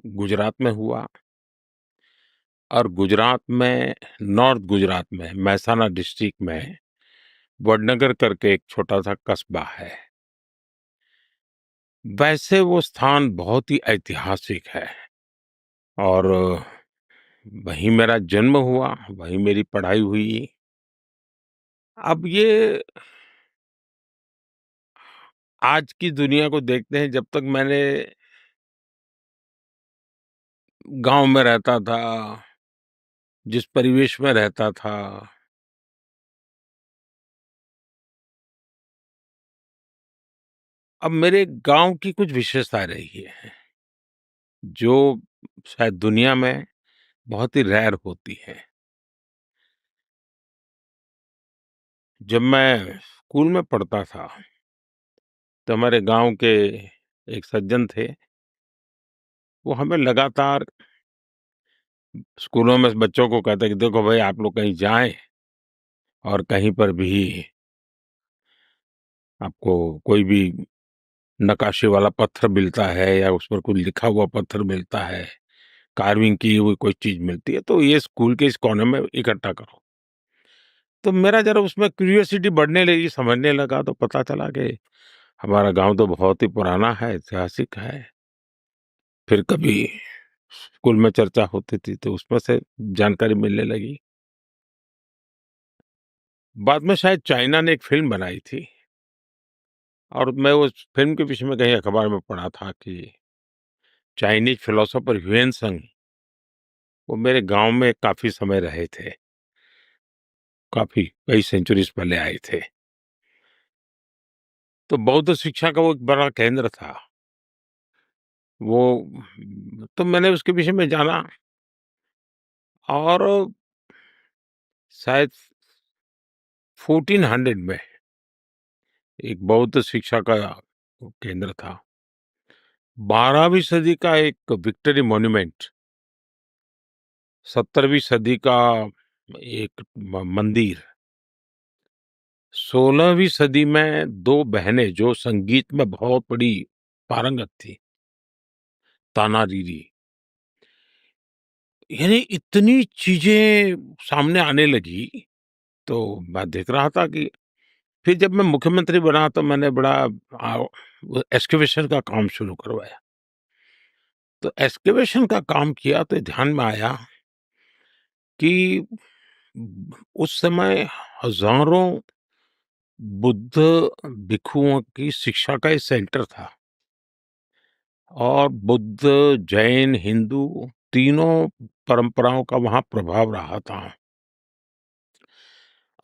गुजरात में हुआ और गुजरात में नॉर्थ गुजरात में मेहसाना डिस्ट्रिक्ट में वडनगर करके एक छोटा-सा कस्बा है। वैसे वो स्थान बहुत ही ऐतिहासिक है और वहीं मेरा जन्म हुआ, वहीं मेरी पढ़ाई हुई। अब ये आज की दुनिया को देखते हैं, जब तक मैंने गाँव में रहता था, जिस परिवेश में रहता था, अब मेरे गाँव की कुछ विशेषताएँ रही हैं, जो शायद दुनिया में बहुत ही रेयर होती हैं। जब मैं स्कूल में पढ़ता था, तो हमारे गाँव के एक सज्जन थे, वो हमें लगातार स्कूलों में बच्चों को कहते कि देखो भाई आप लोग कहीं जाएँ और कहीं पर भी आपको कोई भी नक्काशी वाला पत्थर मिलता है या उस पर कुछ लिखा हुआ पत्थर मिलता है, कार्विंग की हुई कोई चीज़ मिलती है, तो ये स्कूल के इस कोने में इकट्ठा करो। तो मेरा ज़रा उसमें क्यूरियोसिटी बढ़ने लगी, समझने लगा तो पता चला कि हमारा गाँव तो बहुत ही पुराना है, ऐतिहासिक है। फिर कभी स्कूल में चर्चा होती थी तो उसमें से जानकारी मिलने लगी। बाद में शायद चाइना ने एक फ़िल्म बनाई थी और मैं उस फ़िल्म के विषय में कहीं अखबार में पढ़ा था कि चाइनीज़ फिलॉसफर ह्वेन सांग वो मेरे गाँव में काफ़ी समय रहे थे। काफ़ी कई सेंचुरीज़ पहले आए थे। तो बौद्ध शिक्षा का वो एक बड़ा केंद्र था। वो तो मैंने उसके विषय में जाना और शायद 1400 में एक बौद्ध शिक्षा का केंद्र था। 12वीं सदी का एक विक्टोरी मॉन्यूमेंट, 17वीं सदी का एक मंदिर, 16वीं सदी में 2 बहनें जो संगीत में बहुत बड़ी पारंगत थी, ताना रीरी। यानी इतनी चीजें सामने आने लगी, तो मैं देख रहा था कि फिर जब मैं मुख्यमंत्री बना तो मैंने बड़ा एक्सकवेशन का काम शुरू करवाया। तो एक्सकवेशन का काम किया तो ध्यान में आया कि उस समय हजारों बुद्ध भिक्षुओं की शिक्षा का एक सेंटर था और बुद्ध, जैन, हिंदू तीनों परंपराओं का वहां प्रभाव रहा था।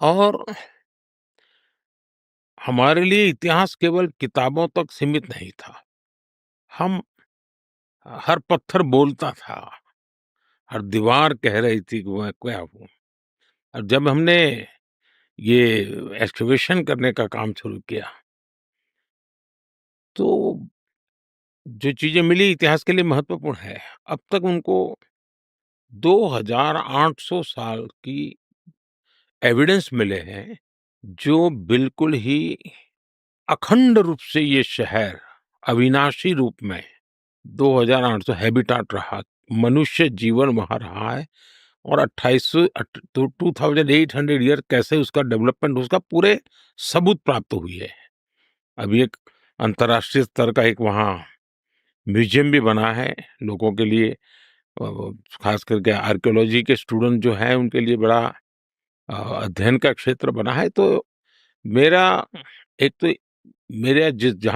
और हमारे लिए इतिहास केवल किताबों तक सीमित नहीं था। हम हर पत्थर बोलता था, हर दीवार कह रही थी कि मैं क्या हूँ। और जब हमने ये एक्सकवेशन करने का काम शुरू किया, तो जो चीज़ें मिली इतिहास के लिए महत्वपूर्ण है। अब तक उनको 2800 साल की एविडेंस मिले हैं, जो बिल्कुल ही अखंड रूप से ये शहर अविनाशी रूप में 2800 हैबिटाट रहा, मनुष्य जीवन वहाँ रहा है और 2800 ईयर कैसे उसका डेवलपमेंट उसका पूरे सबूत प्राप्त हुई है। अभी एक अंतर्राष्ट्रीय स्तर का एक वहाँ म्यूजियम भी बना है लोगों के लिए, खास करके आर्कियोलॉजी के स्टूडेंट जो हैं उनके लिए बड़ा अध्ययन का क्षेत्र बना है। तो मेरा एक तो मेरा जिस जहाँ